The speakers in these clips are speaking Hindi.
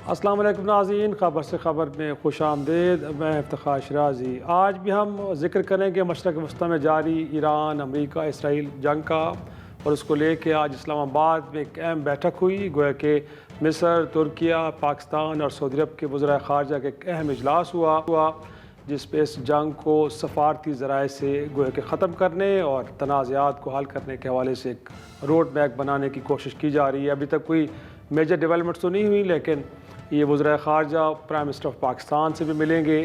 अस्सलाम वालेकुम नाज़रीन, ख़बर से ख़बर में खुश आमदीद। मैं इफ्तिख़ार शिराज़ी। आज भी हम ज़िक्र करेंगे मशरक़ वस्ती में जारी ईरान अमेरिका इसराइल जंग का, और उसको लेके आज इस्लामाबाद में एक अहम बैठक हुई। गोया कि मिस्र, तुर्किया, पाकिस्तान और सऊदी अरब के वज़राए ख़ारजा का एक अहम इजलास हुआ जिस पे इस जंग को सफ़ारती ज़राए से गोया कि ख़त्म करने और तनाज़ात को हल करने के हवाले से एक रोड मैप बनाने की कोशिश की जा रही है। अभी तक कोई मेजर डेवलपमेंट्स तो नहीं हुई, लेकिन ये वज़राए ख़ारजा प्राइम मिनिस्टर ऑफ पाकिस्तान से भी मिलेंगे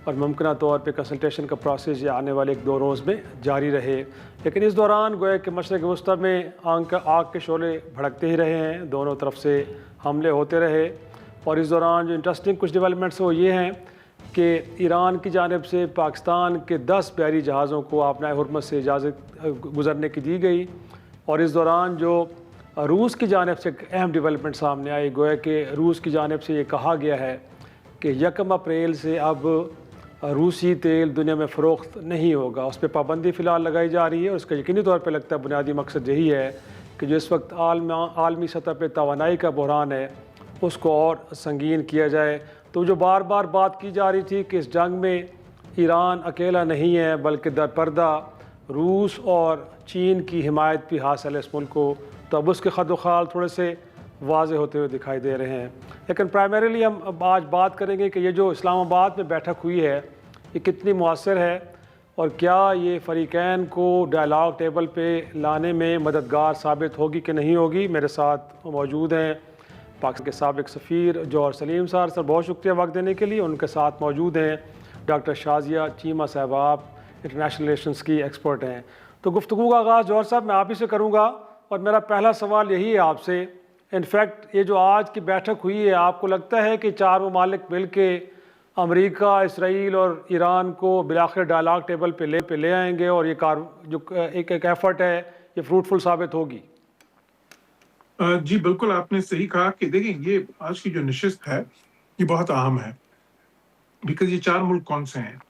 और मुमकिन तौर पे कंसल्टेशन का प्रोसेस ये आने वाले 1-2 रोज़ में जारी रहे। लेकिन इस दौरान गोया कि मशरक़ वस्ती में आग के शोले भड़कते ही रहे हैं, दोनों तरफ से हमले होते रहे। और इस दौरान जो इंटरेस्टिंग कुछ डेवलपमेंट्स वो ये हैं कि ईरान की जानिब से पाकिस्तान के 10 बहरी जहाज़ों को आपनाए हुर्मत से इजाज़त गुज़रने की दी गई। और इस दौरान जो रूस की जानिब से एक अहम डेवलपमेंट सामने आई। गोया कि रूस की जानिब से ये कहा गया है कि 1 अप्रैल से अब रूसी तेल दुनिया में फ़रोख्त नहीं होगा, उस पर पाबंदी फ़िलहाल लगाई जा रही है। और उसका यकीनी तौर पर लगता है बुनियादी मकसद यही है कि जो इस वक्त आलमी सतह पर तवानाई का बहरान है उसको और संगीन किया जाए। तो जो बार बार बात की जा रही थी कि इस जंग में ईरान अकेला नहीं है, बल्कि दरपर्दा रूस और चीन की हिमायत भी हासिल है इस मुल्क को, तो अब उसके खद-व-ख़ाल थोड़े से वाज़े होते हुए दिखाई दे रहे हैं। लेकिन प्राइमरीली हम अब आज बात करेंगे कि ये जो इस्लामाबाद में बैठक हुई है ये कितनी मुअस्सर है और क्या ये फ़रीक़ैन को डायलॉग टेबल पे लाने में मददगार साबित होगी कि नहीं होगी। मेरे साथ मौजूद हैं पाकिस्तान के साबिक़ सफ़ीर जौहर सलीम सर, बहुत शुक्रिया वक्त देने के लिए। उनके साथ मौजूद हैं डॉक्टर शाज़िया चीमा साहब, आप इंटरनेशनल रिलेशंस की एक्सपर्ट हैं। तो गुफ्तगू का आगाज़ जौहर साहब मैं आप ही से करूँगा और मेरा पहला सवाल यही है आपसे। इनफैक्ट ये जो आज की बैठक हुई है, आपको लगता है कि 4 ममालिक मिल के अमरीका, इसराइल और ईरान को बिलाखिर डायलॉग टेबल पे ले आएंगे और ये जो एक एफ़र्ट है ये फ्रूटफुल साबित होगी? जी बिल्कुल, आपने सही कहा कि देखिए ये आज की जो नशिस्त है ये बहुत अहम है। बिकॉज़ ये 4 मुल्क कौन से हैं?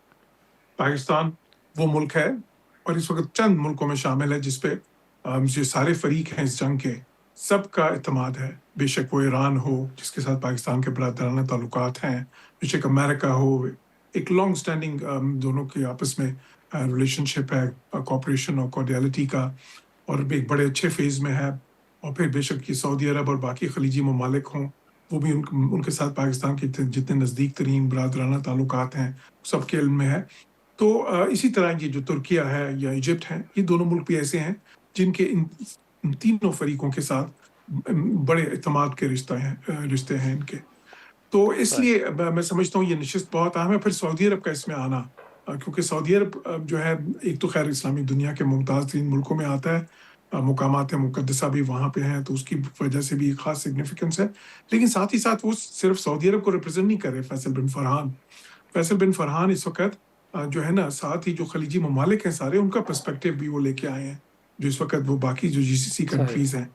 पाकिस्तान वो मुल्क है और इस वक़्त चंद मुल्कों में शामिल है जिस पे जो सारे फ़रीक हैं इस जंग के, सबका इत्तेमाद है। बेशक वो ईरान हो जिसके साथ पाकिस्तान के बिरादराना ताल्लुकात हैं, बेशक अमेरिका हो, एक लॉन्ग स्टैंडिंग दोनों के आपस में रिलेशनशिप है, कोऑपरेशन और कॉर्डियलिटी का, और एक बड़े अच्छे फ़ेज़ में है। और फिर बेशक ये सऊदी अरब और बाकी खलीजी ममालिक हों, वो भी उनके साथ पाकिस्तान के जितने नज़दीक तरीन बिरादराना ताल्लुकात हैं, सबके इल्म में है। तो इसी तरह ये जो तुर्किया है या इजिप्ट है, ये दोनों मुल्क भी ऐसे हैं जिनके इन तीनों फ़रीकों के साथ बड़े एतमाद के रिश्ते हैं इनके। तो सही। इसलिए मैं समझता हूँ ये नशिस्त बहुत अहम है। फिर सऊदी अरब का इसमें आना, क्योंकि सऊदी अरब जो है एक तो ख़ैर इस्लामी दुनिया के मुमताज़ तरीन मुल्कों में आता है, मुकामात मुक़द्दसा भी वहाँ पे हैं, तो उसकी वजह से भी ख़ास सिग्निफिकेंस है। लेकिन साथ ही साथ वो सिर्फ़ सऊदी अरब को रिप्रेज़ेंट नहीं कर रहे फैसल बिन फ़रहान। फैसल बिन फ़रहान इस वक़्त जो है ना, साथ ही जो खलीजी ममालिक हैं सारे, उनका पर्सपेक्टिव भी वो लेके आए हैं, जो इस वक़्त वो बाकी जो जीसीसी सही। कंट्रीज़ हैं।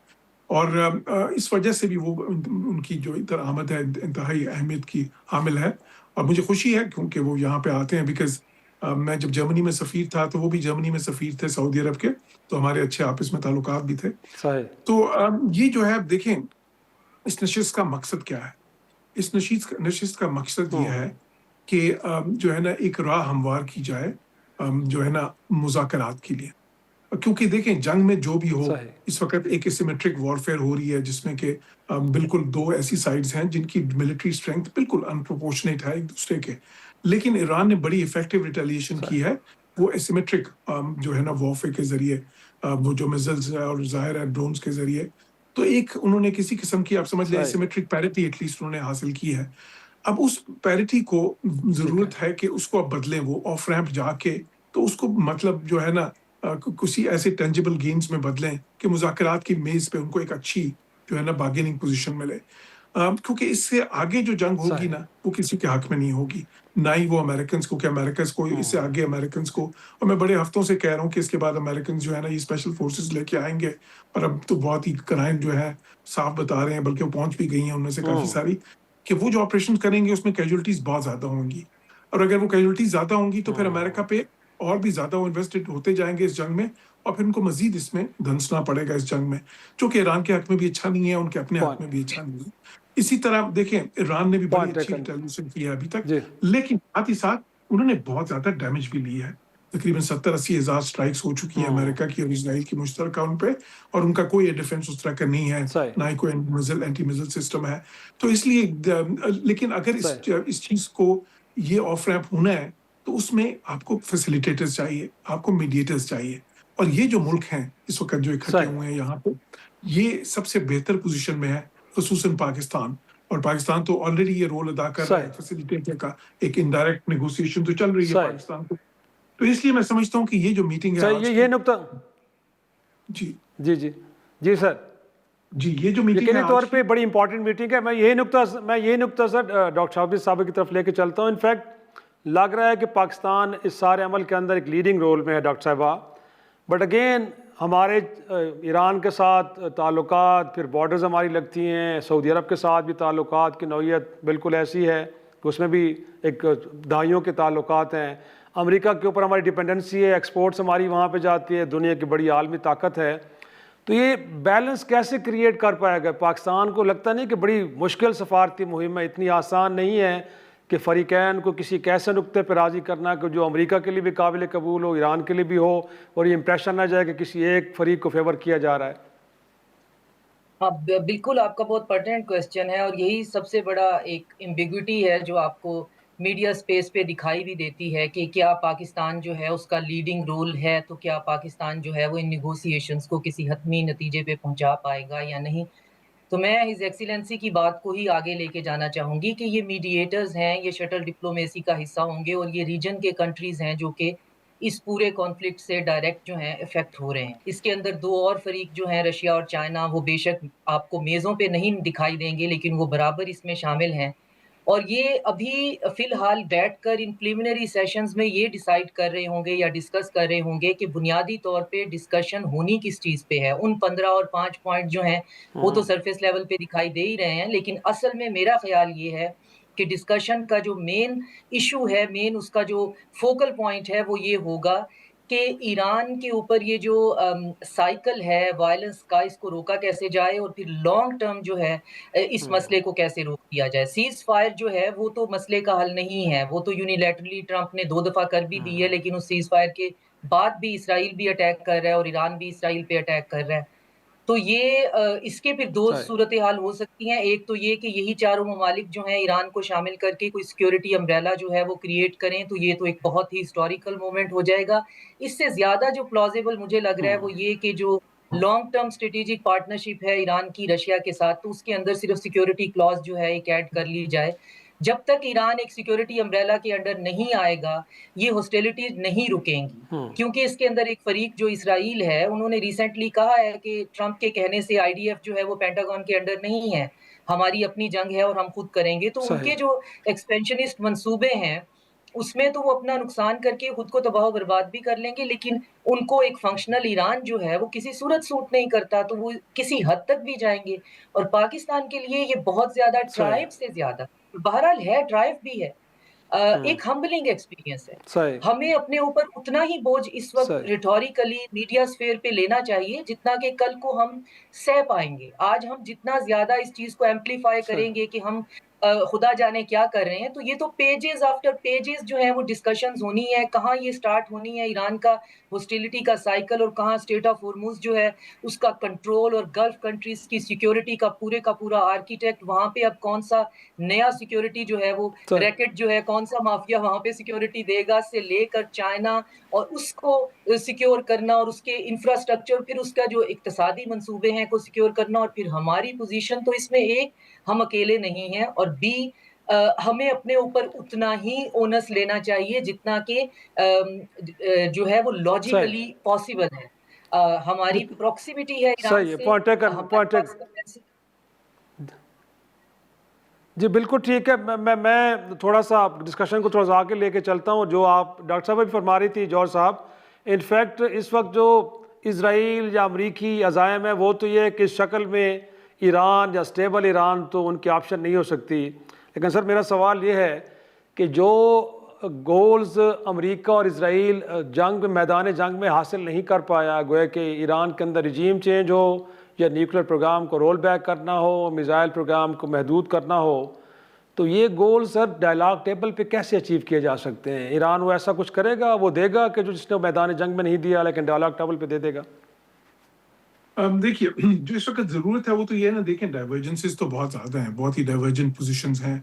और इस वजह से भी वो उनकी जो इधर आमद है इंतहाई अहमियत की हामिल है। और मुझे खुशी है क्योंकि वो यहाँ पे आते हैं, बिकॉज़ मैं जब जर्मनी में सफ़ीर था तो वो भी जर्मनी में सफ़ीर थे सऊदी अरब के, तो हमारे अच्छे आपस में ताल्लुकात भी थे। सही। तो ये जो है अब देखें, इस नशिस्त का मकसद क्या है? इस नशिस्त का मकसद ये हुँ। है कि जो है ना एक राह हमवार की जाए, जो है ना मुज़ाकरात के लिए। क्योंकि देखें जंग में जो भी हो, सही। इस वक़्त एक एसिमेट्रिक वॉरफेयर हो रही है जिसमें कि बिल्कुल 2 ऐसी साइड्स हैं जिनकी मिलिट्री स्ट्रेंथ बिल्कुल अनप्रोपोर्शनेट है एक-दूसरे के। लेकिन ईरान ने बड़ी इफेक्टिव रिटेलिएशन की सही। है, वो एसिमेट्रिक जो है ना वॉरफेयर के ज़रिए, वो जो मिसाइल्स है और ज़ाहिर है ड्रोन्स के ज़रिए। तो एक उन्होंने किसी किस्म की, आप समझ लें, सही। एसिमेट्रिक पैरिटी एटलीस्ट उन्होंने हासिल की है। अब उस पैरिटी को ठीक है। ज़रूरत है कि उसको अब बदलें वो ऑफ रैंप जाके, तो उसको मतलब जो है ना किसी ऐसे टेंजिबल गेन्स में बदलें कि मुज़ाकरात की मेज़ पे उनको एक अच्छी जो है ना बार्गेनिंग पोज़ीशन मिले। क्योंकि इससे आगे जो जंग होगी सही। ना, वो किसी के हक में नहीं होगी। ना ही वो अमेरिकन्स को, कि अमेरिकन्स को इससे हुँ। आगे अमेरिकन्स को, और मैं बड़े हफ्तों से कह रहा हूँ कि इसके बाद अमेरिकन्स जो है ना ये स्पेशल फोर्सेस लेके आएँगे, और अब तो बहुत ही कराइन जो है साफ बता रहे हैं, बल्कि वो पहुँच भी गई हैं उनमें से काफ़ी हुँ। सारी, कि वो जो ऑपरेशन करेंगे उसमें कैजुअल्टीज़ बहुत ज़्यादा होंगी। और अगर वो कैजुअल्टीज़ ज़्यादा होंगी तो फिर अमेरिका हुँ। पे और भी ज़्यादा वो इन्वेस्टेड होते जाएँगे इस जंग में और फिर उनको मज़ीद इसमें धंसना पड़ेगा इस जंग में, जो कि ईरान के हक में भी अच्छा नहीं है, उनके अपने हक पॉइंट में भी अच्छा नहीं है। इसी तरह देखें, ईरान ने भी बड़ी पॉइंट अच्छी टेकन। रिटेलिएशन की है अभी तक, जी लेकिन साथ ही साथ उन्होंने बहुत ज़्यादा डैमेज भी लिया है। तकरीबन 70-80 हज़ार स्ट्राइक्स हो चुकी हैं अमेरिका की और इज़राइल की मुश्तरका उन पे, और उनका कोई एयर डिफेंस उस तरह का नहीं है, सही ना ही कोई एंटी मिसाइल सिस्टम है। तो इसलिए लेकिन अगर सही इस चीज़ को ये ऑफ रैंप होना है, तो उसमें आपको फैसिलिटेटर्स चाहिए, आपको मीडिएटर्स चाहिए। और ये जो मुल्क हैं इस वक़्त जो इकट्ठे सही हुए हैं यहाँ पे, ये सबसे बेहतर पोज़ीशन में है, ख़ुसूसन पाकिस्तान। और पाकिस्तान तो ऑलरेडी ये रोल अदा कर रहा सही है फैसिलिटेटर का, एक इनडायरेक्ट नेगोशिएशन तो चल रही है सही पाकिस्तान को। तो इसलिए मैं समझता हूँ कि ये जो मीटिंग है सही आज ये की, नुकता। जी, जी जी जी सर। जी, ये जो मीटिंग है यकीनी तौर आज पे की, बड़ी इंपॉर्टेंट मीटिंग है। मैं यही नुकता सर डॉक्टर शाबिर साहब की तरफ लेके चलता हूँ। इनफैक्ट लग रहा है कि पाकिस्तान इस सारे अमल के अंदर एक लीडिंग रोल में है डॉक्टर साहबा। बट अगेन हमारे ईरान के साथ ताल्लुकात, फिर बॉर्डर्स हमारी लगती हैं, सऊदी अरब के साथ भी ताल्लुकात की नौइयत बिल्कुल ऐसी है कि उसमें भी एक दहाइयों के ताल्लुकात हैं। अमेरिका के ऊपर हमारी डिपेंडेंसी है, एक्सपोर्ट्स हमारी वहाँ पे जाती है, दुनिया की बड़ी आलमी ताकत है। तो ये बैलेंस कैसे क्रिएट कर पाएगा पाकिस्तान को? लगता नहीं कि बड़ी मुश्किल सफारती मुहिम है, इतनी आसान नहीं है कि फ़रीक़ैन को किसी कैसे नुक्ते पर राज़ी करना कि जो अमेरिका के लिए भी काबिल कबूल हो, ईरान के लिए भी हो, और ये इम्प्रेशन ना जाए कि किसी एक फरीक को फेवर किया जा रहा है। हाँ, बिल्कुल आपका बहुत पर्टिनेंट क्वेश्चन है और यही सबसे बड़ा एक एम्बिग्विटी है जो आपको मीडिया स्पेस पे दिखाई भी देती है कि क्या पाकिस्तान जो है उसका लीडिंग रोल है, तो क्या पाकिस्तान जो है वो इन नेगोशिएशंस को किसी हतमी नतीजे पे पहुंचा पाएगा या नहीं। तो मैं हिज़ एक्सीलेंसी की बात को ही आगे लेके जाना चाहूँगी कि ये मीडिएटर्स हैं, ये शटल डिप्लोमेसी का हिस्सा होंगे और ये रीजन के कंट्रीज़ हैं जो कि इस पूरे कॉन्फ्लिक्ट से डायरेक्ट जो हैं इफ़ेक्ट हो रहे हैं। इसके अंदर 2 और फ़रीक जो हैं रशिया और चाइना, वो बेशक आपको मेज़ों पे नहीं दिखाई देंगे लेकिन वो बराबर इसमें शामिल हैं। और ये अभी फ़िलहाल बैठकर इन प्रिलिमिनरी सेशंस में ये डिसाइड कर रहे होंगे या डिस्कस कर रहे होंगे कि बुनियादी तौर पे डिस्कशन होनी किस चीज़ पे है। उन 15 और 5 पॉइंट जो हैं, वो तो सरफेस लेवल पे दिखाई दे ही रहे हैं, लेकिन असल में मेरा ख़्याल ये है कि डिस्कशन का जो मेन इश्यू है, मेन उसका जो फोकल पॉइंट है, वो ये होगा कि ईरान के ऊपर ये जो साइकिल है वायलेंस का, इसको रोका कैसे जाए और फिर लॉन्ग टर्म जो है इस मसले को कैसे रोक दिया जाए। सीज़ फायर जो है वो तो मसले का हल नहीं है, वो तो यूनिलैटरली ट्रंप ने 2 दफ़ा कर भी दी है, लेकिन उस सीज़ फायर के बाद भी इसराइल भी अटैक कर रहा है और ईरान भी इसराइल पे अटैक कर रहा है। तो ये इसके फिर 2 सही सूरत-ए-हाल हो सकती हैं। एक तो ये कि यही चारों ममालिक जो हैं ईरान को शामिल करके कोई सिक्योरिटी अम्ब्रेला जो है वो क्रिएट करें, तो ये तो एक बहुत ही हिस्टोरिकल मोमेंट हो जाएगा। इससे ज़्यादा जो प्लॉजिबल मुझे लग रहा है वो ये कि जो लॉन्ग टर्म स्ट्रेटेजिक पार्टनरशिप है ईरान की रशिया के साथ, तो उसके अंदर सिर्फ़ सिक्योरिटी क्लॉज़ जो है एक ऐड कर ली जाए। जब तक ईरान एक सिक्योरिटी अम्ब्रेला के अंडर नहीं आएगा, ये हॉस्टिलिटीज़ नहीं रुकेंगी। क्योंकि इसके अंदर एक फरीक जो इसराइल है, उन्होंने रिसेंटली कहा है कि ट्रंप के कहने से आईडीएफ जो है वो पेंटागन के अंडर नहीं है, हमारी अपनी जंग है और हम खुद करेंगे। तो सही उनके जो एक्सपेंशनिस्ट मंसूबे हैं, उसमें तो वो अपना नुकसान करके खुद को तबाह-बर्बाद भी कर लेंगे, लेकिन उनको एक फंक्शनल ईरान जो है वो किसी सूरत सूट नहीं करता, तो वो किसी हद तक भी जाएँगे। और पाकिस्तान के लिए ये बहुत ज़्यादा सही ट्राइब से ज़्यादा बहरहाल है, ट्राइब भी है। एक हम्बलिंग एक्सपीरियंस है। सही हमें अपने ऊपर उतना ही बोझ इस वक़्त सही रिटोरिकली मीडिया स्फीयर पे लेना चाहिए, जितना कि कल को हम सह पाएँगे। आज हम जितना ज़्यादा इस चीज़ को एम्प्लीफाई सही करेंगे कि हम खुदा जाने क्या कर रहे हैं, तो ये तो पेजेज़ आफ्टर पेजेज़ जो हैं वो डिस्कशंस होनी है, कहाँ ये स्टार्ट होनी है ईरान का हॉस्टिलिटी का साइकिल और कहाँ स्ट्रेट ऑफ हॉर्मुज़ जो है उसका कंट्रोल और गल्फ कंट्रीज़ की सिक्योरिटी का पूरा आर्किटेक्ट वहाँ पे अब कौन-सा नया सिक्योरिटी जो है वो सही रैकेट जो है कौन-सा माफिया वहाँ पे सिक्योरिटी देगा से लेकर चाइना और उसको सिक्योर करना और उसके इंफ्रास्ट्रक्चर फिर उसका जो इक्तिसादी मंसूबे हैं को सिक्योर करना और फिर हमारी पोज़ीशन तो इसमें एक हम अकेले नहीं हैं और बी हमें अपने ऊपर उतना ही ओनस लेना चाहिए जितना कि जो है वो सही लॉजिकली पॉसिबल है। हमारी प्रॉक्सिमिटी है ईरान सही है। से, पॉइंट टेकन हमारे पॉइंट पास टेक कैपेसिटी। जी बिल्कुल ठीक है। मैं थोड़ा सा डिस्कशन को थोड़ा सा आगे लेके चलता हूँ। जो आप डॉक्टर साहब भी फरमा रही थी जौहर साहब, इनफैक्ट इस वक्त जो इसराइल या अमरीकी अज़ायम है वो तो ये है कि इस शक्ल में ईरान या स्टेबल ईरान तो उनकी ऑप्शन नहीं हो सकती। लेकिन सर मेरा सवाल ये है कि जो गोल्स अमेरिका और इसराइल जंग में मैदान जंग में हासिल नहीं कर पाया, गोया कि ईरान के अंदर रिजीम चेंज हो या न्यूक्लियर प्रोग्राम को रोल बैक करना हो, मिसाइल प्रोग्राम को महदूद करना हो, तो ये गोल सर डायलॉग टेबल पे कैसे अचीव किए जा सकते हैं? ईरान वो ऐसा कुछ करेगा, वो देगा कि जो जिसने मैदान जंग में नहीं दिया लेकिन डायलॉग टेबल पे दे देगा? देखिए जो इस वक्त जरूरत है वो तो ये है ना, देखें डाइवर्जेंसेस तो बहुत ज्यादा हैं, बहुत ही डाइवर्जेंट पोजीशंस हैं,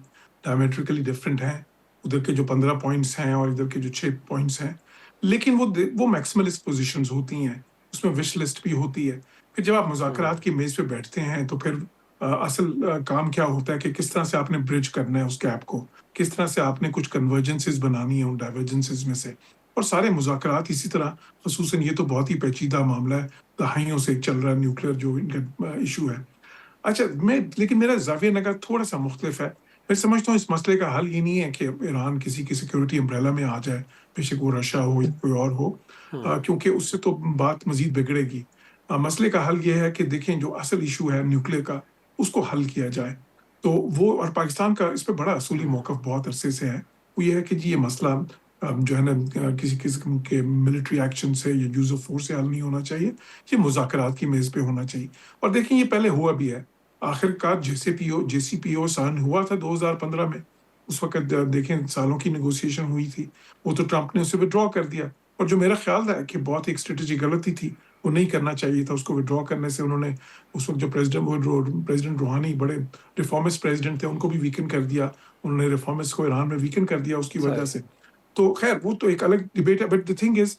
डायमेट्रिकली डिफरेंट हैं, उधर के जो 15 पॉइंट्स हैं और इधर के जो 6 पॉइंट्स हैं, लेकिन वो मैक्सिमलिस्ट पोजीशंस होती हैं, उसमें विश लिस्ट भी होती है। फिर जब आप मुज़ाकरात की मेज पे बैठते हैं तो फिर असल काम क्या होता है कि किस तरह से आपने ब्रिज करना है उस गैप को, किस तरह से आपने कुछ कन्वर्जेंसेस बनानी है उन डाइवर्जेंसेस में से। और सारे मुज़ाकरात इसी तरह, ख़ुसूसन ये तो बहुत ही पेचीदा मामला है, दहाइयों से चल रहा है न्यूक्लियर जो इनका इशू है। अच्छा, लेकिन मेरा ज़ाविया नगार थोड़ा-सा मुख्तलिफ है। मैं समझता हूँ इस मसले का हल ये नहीं है कि ईरान किसी की सिक्योरिटी अम्ब्रेला में आ जाए, बेशक वो रशिया हो या कोई और हो, क्योंकि उससे तो बात मज़ीद बिगड़ेगी। मसले का हल ये है कि देखें जो असल इशू है न्यूक्लियर का, उसको हल किया जाए। तो वो, और पाकिस्तान का इस पे बड़ा असूली मौक़िफ़ बहुत अरसे से है, वो ये है कि जी ये मसला जो है ना किसी किस्म के मिलिट्री एक्शन से या यूज़ ऑफ फोर्स से हल नहीं होना चाहिए, ये मुज़ाकरात की मेज़ पे होना चाहिए। और देखिए ये पहले हुआ भी है। आखिरकार जेसीपीओ साइन हुआ था 2015 में। उस वक़्त देखें सालों की नेगोशिएशन हुई थी। वो तो ट्रंप ने उसे विथड्रॉ कर दिया, और जो मेरा ख़्याल है कि बहुत एक स्ट्रैटेजी गलती थी, वो नहीं करना चाहिए था। उसको विथड्रॉ करने से उन्होंने उस वक़्त जो प्रेसिडेंट रूहानी बड़े रिफॉर्मिस्ट प्रेसिडेंट थे, उनको भी वीकन कर दिया। उन्होंने रिफॉर्मिस्ट को ईरान में वीकन कर दिया उसकी वजह सही। से। तो ख़ैर वो तो एक अलग डिबेट है, बट द थिंग इज़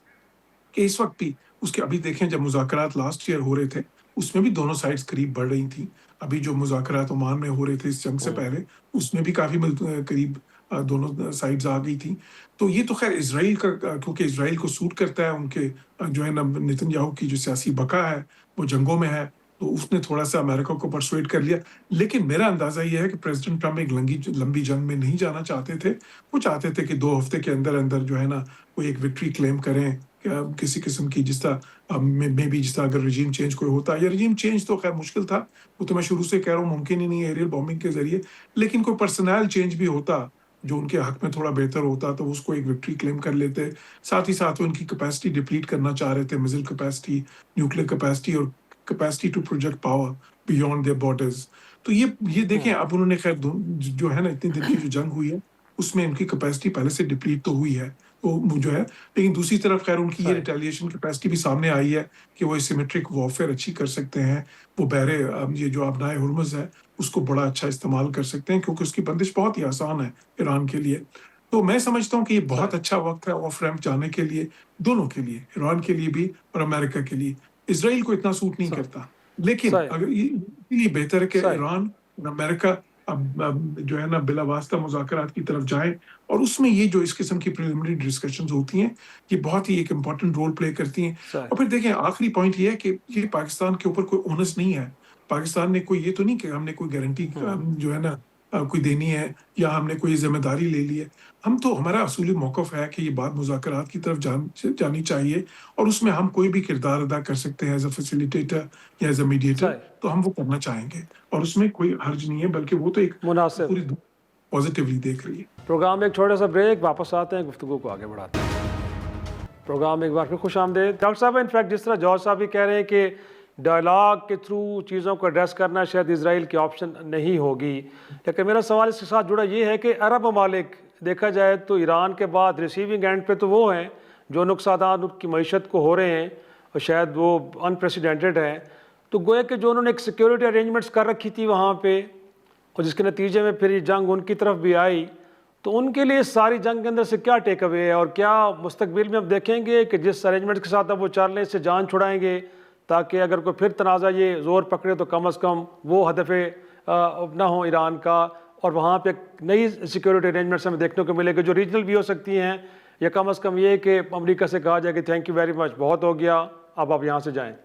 कि इस वक़्त भी उसके अभी देखें जब मुज़ाकरात लास्ट ईयर हो रहे थे, उसमें भी दोनों साइड्स करीब बढ़ रही थी। अभी जो मुज़ाकरात ओमान में हो रहे थे इस जंग से पहले, उसमें भी काफ़ी करीब दोनों साइड्स आ गई थी। तो ये तो ख़ैर इज़राइल का, क्योंकि इज़राइल को सूट करता है उनके जो है ना नेतन्याहू की जो सियासी बका है, वो जंगों में है, तो उसने थोड़ा-सा अमेरिका को पर्सुएड कर लिया। लेकिन मेरा अंदाज़ा ये है कि प्रेज़िडेंट ट्रंप एक लंबी जंग में नहीं जाना चाहते थे। वो चाहते थे कि 2 हफ़्ते के अंदर-अंदर जो है ना, वो एक विक्ट्री क्लेम करें, किसी किस्म की, जिस तरह मे बी जिस तरह अगर रजीम चेंज कोई होता, या रजीम चेंज तो खैर मुश्किल था, वो तो मैं शुरू से कह रहा हूँ मुमकिन ही नहीं है एरियल बॉम्बिंग के ज़रिए, लेकिन कोई पर्सनल चेंज भी होता, जो उनके हक में थोड़ा बेहतर होता, तो उसको एक विक्ट्री क्लेम कर लेते। साथ ही साथ वो उनकी कैपेसिटी डिप्लीट करना चाह रहे थे, मिसाइल कैपेसिटी, न्यूक्लियर कैपेसिटी और capacity to project power beyond their borders. तो ये देखें, अब उन्होंने खैर जो है ना इतने दिन की जो जंग हुई है, उसमें उनकी कैपेसिटी पहले से डिप्लीट तो हुई है। तो वो जो है, लेकिन दूसरी तरफ खैर उनकी ये सही। रिटेलिएशन कैपेसिटी भी सामने आई है कि वो एसिमेट्रिक वॉरफेयर अच्छी कर सकते हैं। वो ये जो अपनाए हुर्मुज़ है, उसको बड़ा अच्छा इस्तेमाल कर सकते हैं, क्योंकि उसकी बंदिश बहुत ही आसान है ईरान के लिए। तो मैं समझता हूँ कि ये बहुत सही। अच्छा वक़्त है ऑफ रैंप जाने के लिए, दोनों के लिए, ईरान के लिए भी और अमेरिका के लिए। इज़राइल को इतना सूट नहीं सही। करता, लेकिन सही। अगर ये इसलिए बेहतर है कि सही। ईरान और अमेरिका अब जो है ना बिलावास्ता मुज़ाकरात की तरफ जाएँ, और उसमें ये जो इस किस्म की प्रिलिमिनरी डिस्कशंस होती हैं, ये बहुत ही एक इम्पोर्टेंट रोल प्ले करती हैं। सही। और फिर देखें आखिरी पॉइंट ये है कि ये पाकिस्तान के ऊपर कोई ओनस नहीं है। पाकिस्तान ने कोई ये तो नहीं कि हमने कोई गारंटी जो है ना कोई देनी है, या हमने कोई ज़िम्मेदारी ले ली है। हम तो, हमारा असूली मौक़िफ़ है कि ये बात मुज़ाकरात की तरफ जानी चाहिए, और उसमें हम कोई भी किरदार अदा कर सकते हैं एज़ अ फैसिलिटेटर या एज़ अ मीडिएटर, सही। तो हम वो करना चाहेंगे। और उसमें कोई हर्ज नहीं है, बल्कि वो तो एक मुनासिब। पूरी पॉजिटिवली देख रही है। प्रोग्राम में एक छोटा सा ब्रेक, वापस आते हैं, गुफ्तगू को आगे बढ़ाते हैं। प्रोग्राम में एक बार फिर खुश आमदेद। डॉक्टर साहब, इनफैक्ट जिस तरह जॉर्ज साहब भी कह रहे हैं कि डायलॉग के थ्रू चीज़ों को एड्रेस करना शायद इसराइल की ऑप्शन नहीं होगी, लेकिन मेरा सवाल इसके साथ जुड़ा ये है कि अरब ममालिक देखा जाए तो ईरान के बाद रिसीविंग एंड पे तो वो हैं जो नुकसान उनकी मीशत को हो रहे हैं, और शायद वो अनप्रेसिडेंटेड हैं। तो गोया कि जो उन्होंने एक सिक्योरिटी अरेंजमेंट्स कर रखी थी वहाँ पे, और जिसके नतीजे में फिर ये जंग उनकी तरफ भी आई, तो उनके लिए इस सारी जंग के अंदर से क्या टेक अवे है, और क्या मुस्तकबिल में अब देखेंगे कि जिस अरेंजमेंट के साथ अब वो चल रहे हैं इससे जान छुड़ाएंगे, ताकि अगर कोई फिर तनाज़ा ये ज़ोर पकड़े तो कम अज़ कम वो हदफ ना हो ईरान का, और वहाँ पे एक नई सिक्योरिटी अरेंजमेंट्स हमें देखने को मिलेगी जो रीजनल भी हो सकती हैं, या कम अज़ कम ये कि अमेरिका से कहा जाए कि थैंक यू वेरी मच, बहुत हो गया, अब आप यहाँ से जाएँ।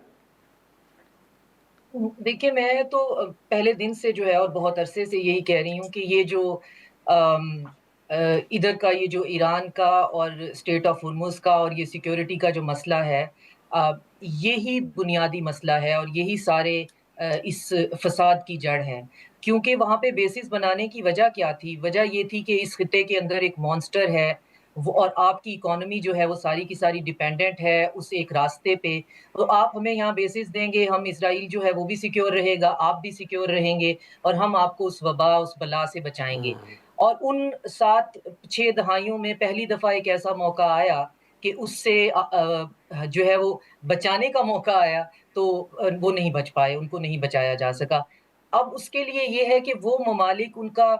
देखिए, मैं तो पहले दिन से जो है और बहुत अरसे से यही कह रही हूँ कि ये जो अम, इधर का ये जो ईरान का और स्टेट ऑफ हुर्मुज़ का और ये सिक्योरिटी का जो मसला है, ये ही बुनियादी मसला है और यही सारे इस फ़साद की जड़ है। क्योंकि वहाँ पे बेसिस बनाने की वजह क्या थी? वजह ये थी कि इस खित्ते के अंदर एक मॉन्स्टर है, वो और आपकी इकोनॉमी जो है वो सारी की सारी डिपेंडेंट है उस एक रास्ते पे, तो आप हमें यहाँ बेसिस देंगे, हम इज़राइल जो है वो भी सिक्योर रहेगा, आप भी सिक्योर रहेंगे और हम आपको उस वबा, उस बला से बचाएँगे। और उन 7-6 दहाइयों में पहली दफ़ा एक ऐसा मौका आया कि उससे जो है वो बचाने का मौका आया, तो वो नहीं बच पाए, उनको नहीं बचाया जा सका। अब उसके लिए ये है कि वो ममालिक उनका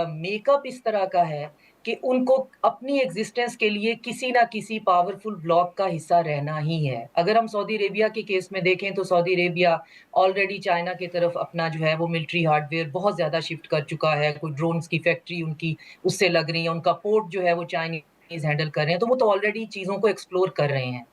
मेकअप इस तरह का है कि उनको अपनी एग्ज़िस्टेंस के लिए किसी न किसी पावरफुल ब्लॉक का हिस्सा रहना ही है। अगर हम सऊदी अरेबिया के केस में देखें तो सऊदी अरेबिया ऑलरेडी चाइना की तरफ अपना जो है वो मिलिट्री हार्डवेयर बहुत ज़्यादा शिफ्ट कर चुका है। कोई ड्रोन्स की फैक्ट्री उनकी उससे लग रही है, उनका पोर्ट जो है वो चाइनीज़ हैंडल कर रहे हैं, तो वो तो ऑलरेडी चीज़ों को एक्सप्लोर कर रहे हैं।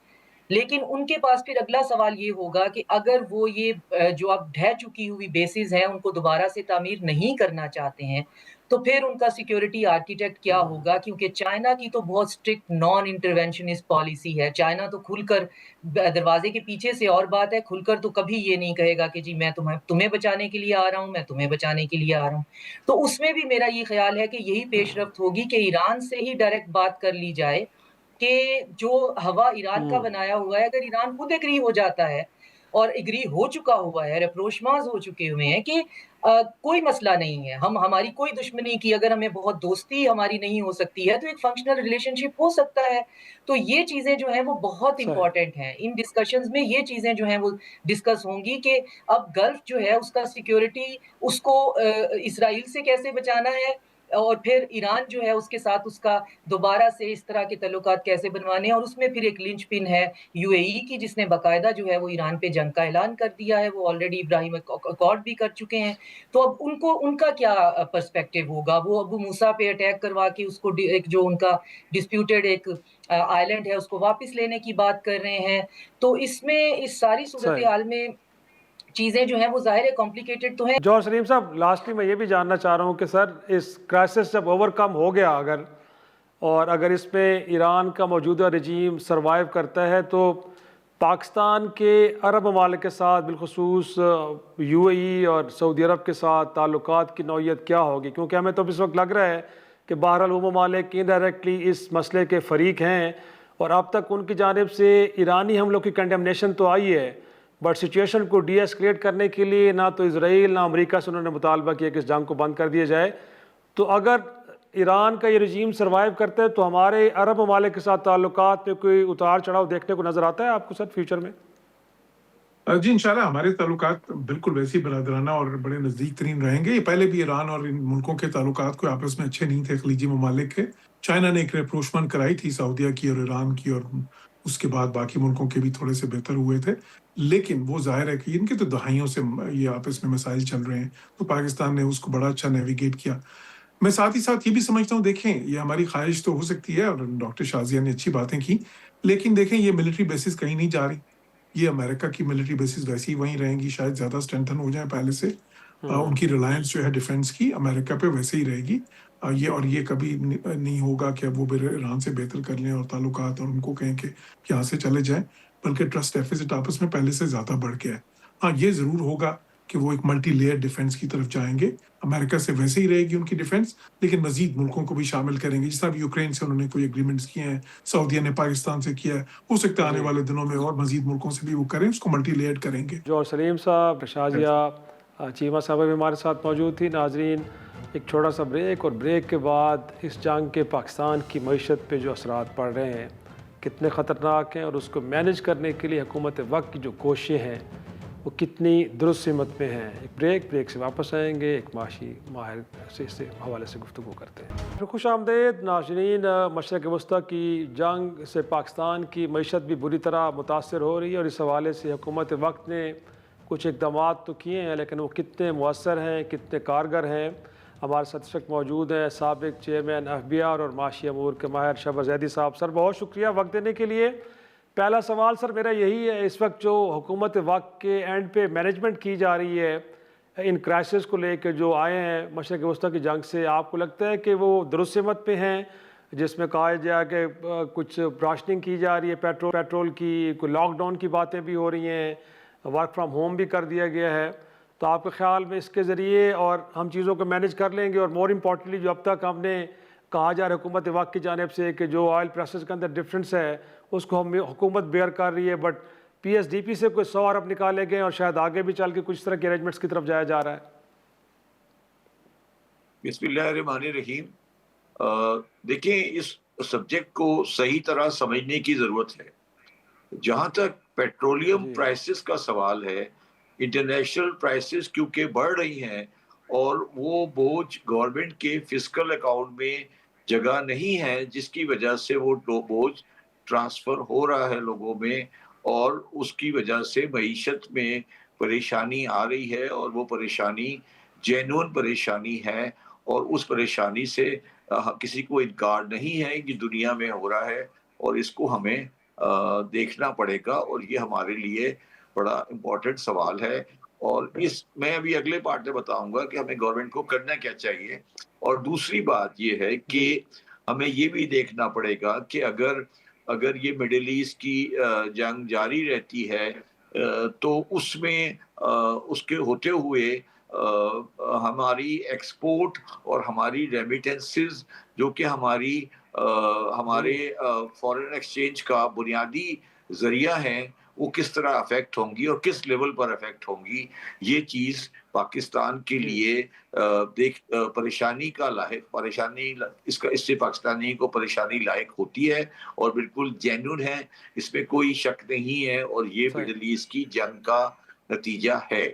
लेकिन उनके पास फिर अगला सवाल ये होगा कि अगर वो ये जो अब ढह चुकी हुई बेसेस हैं, उनको दोबारा से तामीर नहीं करना चाहते हैं, तो फिर उनका सिक्योरिटी आर्किटेक्ट क्या होगा? क्योंकि चाइना की तो बहुत स्ट्रिक्ट नॉन इंटरवेंशनिस्ट पॉलिसी है। चाइना तो खुलकर दरवाज़े के पीछे से और बात है, खुलकर तो कभी ये नहीं कहेगा कि जी मैं तुम्हें तुम्हें बचाने के लिए आ रहा हूँ, मैं तुम्हें बचाने के लिए आ रहा हूँ। तो उसमें भी मेरा ये ख़्याल है कि यही पेशरफ्त होगी कि ईरान से ही डायरेक्ट बात कर ली जाए कि जो हवा ईरान का बनाया हुआ है, अगर ईरान खुद एग्री हो जाता है और एग्री हो चुका हुआ है, रेप्रोशमाज़ हो चुके हुए हैं कि कोई मसला नहीं है, हम हमारी कोई दुश्मनी की अगर हमें बहुत दोस्ती हमारी नहीं हो सकती है, तो एक फंक्शनल रिलेशनशिप हो सकता है। तो ये चीज़ें जो हैं वो बहुत सही। इम्पोर्टेंट हैं। इन डिस्कशंस में ये चीज़ें जो हैं वो डिस्कस होंगी कि अब गल्फ जो है उसका सिक्योरिटी उसको इज़राइल से कैसे बचाना है और फिर ईरान जो है उसके साथ उसका दोबारा से इस तरह के तल्लुकात कैसे बनवाने हैं और उसमें फिर एक लिंचपिन है यूएई की जिसने बाकायदा जो है वो ईरान पे जंग का ऐलान कर दिया है, वो ऑलरेडी इब्राहिम अकॉर्ड भी कर चुके हैं। तो अब उनको उनका क्या पर्सपेक्टिव होगा? वो अबू मूसा पे अटैक करवा के उसको एक जो उनका डिस्प्यूटेड एक आइलैंड है उसको वापस लेने की बात कर रहे हैं। तो इसमें इस सारी सूरत सही। हाल में चीज़ें जो हैं वो ज़ाहिर है कॉम्प्लिकेटेड तो हैं। जौहर सलीम साहब, लास्टली मैं ये भी जानना चाह रहा हूँ कि सर इस क्राइसिस जब ओवरकम हो गया अगर, और अगर इसमें ईरान का मौजूदा रजीम सरवाइव करता है, तो पाकिस्तान के अरब ममालिक के साथ बिलखसूस यूएई और सऊदी अरब के साथ ताल्लुकात की नौइयत क्या होगी? क्योंकि हमें तो इस वक्त लग रहा है कि बहरहाल वो ममालिक इनडायरेक्टली इस मसले के फ़रीक हैं और अब तक उनकी जानिब से ईरानी हमलों की कंडेमनेशन तो आई है, बट सिचुएशन को डी एस्केलेट करने के लिए ना तो इसराइल ना अमेरिका से उन्होंने मुतालबा किया कि इस जंग को बंद कर दिया जाए। तो अगर ईरान का ये रजीम सर्वाइव करता है तो हमारे अरब ममालिक के साथ ताल्लुकात में कोई उतार चढ़ाव देखने को नज़र आता है आपको सर फ्यूचर में? जी इंशाल्लाह हमारे ताल्लुकात बिल्कुल वैसे ही बरादराना और बड़े नज़दीक तरीन रहेंगे। ये पहले भी ईरान और इन मुल्कों के ताल्लुकात कोई आपस में अच्छे नहीं थे खलीजी ममालिक के। चाइना ने एक रेप्रोशमेंट कराई थी सऊदीया की और ईरान की, और उसके बाद बाकी मुल्कों के भी थोड़े से बेहतर हुए थे। लेकिन वो ज़ाहिर है कि इनके तो दहाइयों से ये आपस में मसाइल चल रहे हैं, तो पाकिस्तान ने उसको बड़ा अच्छा नेविगेट किया। मैं साथ ही साथ ये भी समझता हूँ, देखें ये हमारी ख्वाहिश तो हो सकती है और डॉक्टर शाज़िया ने अच्छी बातें की, लेकिन देखें ये मिलिट्री बेसिस कहीं नहीं जा रही। ये अमेरिका की मिलिट्री बेसिस वैसे ही वहीं रहेंगी, शायद ज़्यादा स्ट्रेंथन हो जाए पहले से। उनकी रिलायंस जो है डिफेंस की अमेरिका पे वैसे ही रहेगी। ये कभी नहीं होगा कि अब वो ईरान से बेहतर कर लें और ताल्लुकात और उनको कहें कि यहाँ से चले जाएं, बल्कि ट्रस्ट डेफिसिट आपस में पहले से ज़्यादा बढ़ गया है। हाँ, ये ज़रूर होगा कि वो एक मल्टी लेयर डिफेंस की तरफ जाएंगे। अमेरिका से वैसे ही रहेगी उनकी डिफेंस, लेकिन मजीद मुल्कों को भी शामिल करेंगे। जिस तरह भी यूक्रेन से उन्होंने कोई एग्रीमेंट्स किए हैं, सऊदीया ने पाकिस्तान से किया है, हो सकता है आने जी। वाले दिनों में और मजीद मुल्कों से भी वो करें, उसको मल्टी लेयर्ड करेंगे। जौहर सलीम साहब, शाजिया चीमा साहब भी हमारे साथ मौजूद थी। नाजरीन, एक छोटा सा ब्रेक, और ब्रेक के बाद इस जंग के पाकिस्तान की मईशत पे जो असरात पड़ रहे हैं कितने ख़तरनाक हैं, और उसको मैनेज करने के लिए हुकूमत वक्त की जो कोशिशें हैं वो कितनी दुरुस्त सिमत में हैं। एक ब्रेक से वापस आएंगे, एक माशी माहिर से इस हवाले से गुफ्तगू करते हैं। तो खुश आमदेद नाज़रीन, मशरक़ वस्ता की जंग से पाकिस्तान की मईशत भी बुरी तरह मुतासर हो रही है, और इस हवाले से हुकूमत वक्त ने कुछ इक़दाम तो किए हैं, लेकिन वो कितने मुअस्सर हैं, कितने कारगर हैं। हमारे साथ इस वक्त मौजूद हैं साबिक़ चेयरमैन FBR और माशी अमूर के माहिर शहबाज ज़ैदी साहब। सर बहुत शुक्रिया वक्त देने के लिए। पहला सवाल सर मेरा यही है, इस वक्त जो हुकूमत वक्त के एंड पे मैनेजमेंट की जा रही है इन क्राइसिस को लेकर जो आए हैं मशरक़ वस्ता की जंग से, आपको लगता है कि वो दुरुस्त सिमत पे हैं, जिसमें कहा जाए कि कुछ राशनिंग की जा रही है पेट्रोल की, कोई लॉकडाउन की बातें भी हो रही हैं, वर्क फ्राम होम भी कर दिया गया है, तो आपके ख्याल में इसके ज़रिए और हम चीज़ों को मैनेज कर लेंगे? और मोर इम्पॉर्टेंटली जो अब तक हमने कहा जा रहा है हुकूमत वक्त की जानिब से कि जो ऑयल प्राइसेस के अंदर डिफरेंस है उसको हम हुकूमत बेयर कर रही है, बट PSDP से कोई 100 अरब निकाले गए और शायद आगे भी चल के कुछ तरह के अरेंजमेंट्स की तरफ जाया जा रहा है। बिस्मिल्लाहिर्रहमानिर्रहीम। देखिए, इस सब्जेक्ट को सही तरह समझने की जरूरत है। जहां तक पेट्रोलियम जी प्राइसेस का सवाल है, इंटरनेशनल प्राइसेस क्योंकि बढ़ रही हैं और वो बोझ गवर्नमेंट के फिस्कल अकाउंट में जगह नहीं है, जिसकी वजह से वो बोझ ट्रांसफर हो रहा है लोगों में, और उसकी वजह से मईशत में परेशानी आ रही है, और वो परेशानी जेन्युइन परेशानी है, और उस परेशानी से किसी को इनकार नहीं है कि दुनिया में हो रहा है, और इसको हमें देखना पड़ेगा, और ये हमारे लिए बड़ा इम्पोर्टेंट सवाल है। और इस मैं अभी अगले पार्ट में बताऊंगा कि हमें गवर्नमेंट को करना क्या चाहिए। और दूसरी बात ये है कि जी हमें ये भी देखना पड़ेगा कि अगर अगर ये मिडिल ईस्ट की जंग जारी रहती है, तो उसमें उसके होते हुए हमारी एक्सपोर्ट और हमारी रेमिटेंसेस, जो कि जी हमारे फॉरेन एक्सचेंज का बुनियादी जरिया है, वो किस तरह अफेक्ट होंगी और किस लेवल पर अफेक्ट होंगी। ये चीज पाकिस्तान के जी लिए परेशानी का लायक परेशानी इसका इससे पाकिस्तानी को परेशानी लायक होती है, और बिल्कुल जेन्युइन है, इसमें कोई शक नहीं है, और ये सही मिडिल ईस्ट की जंग का नतीजा है।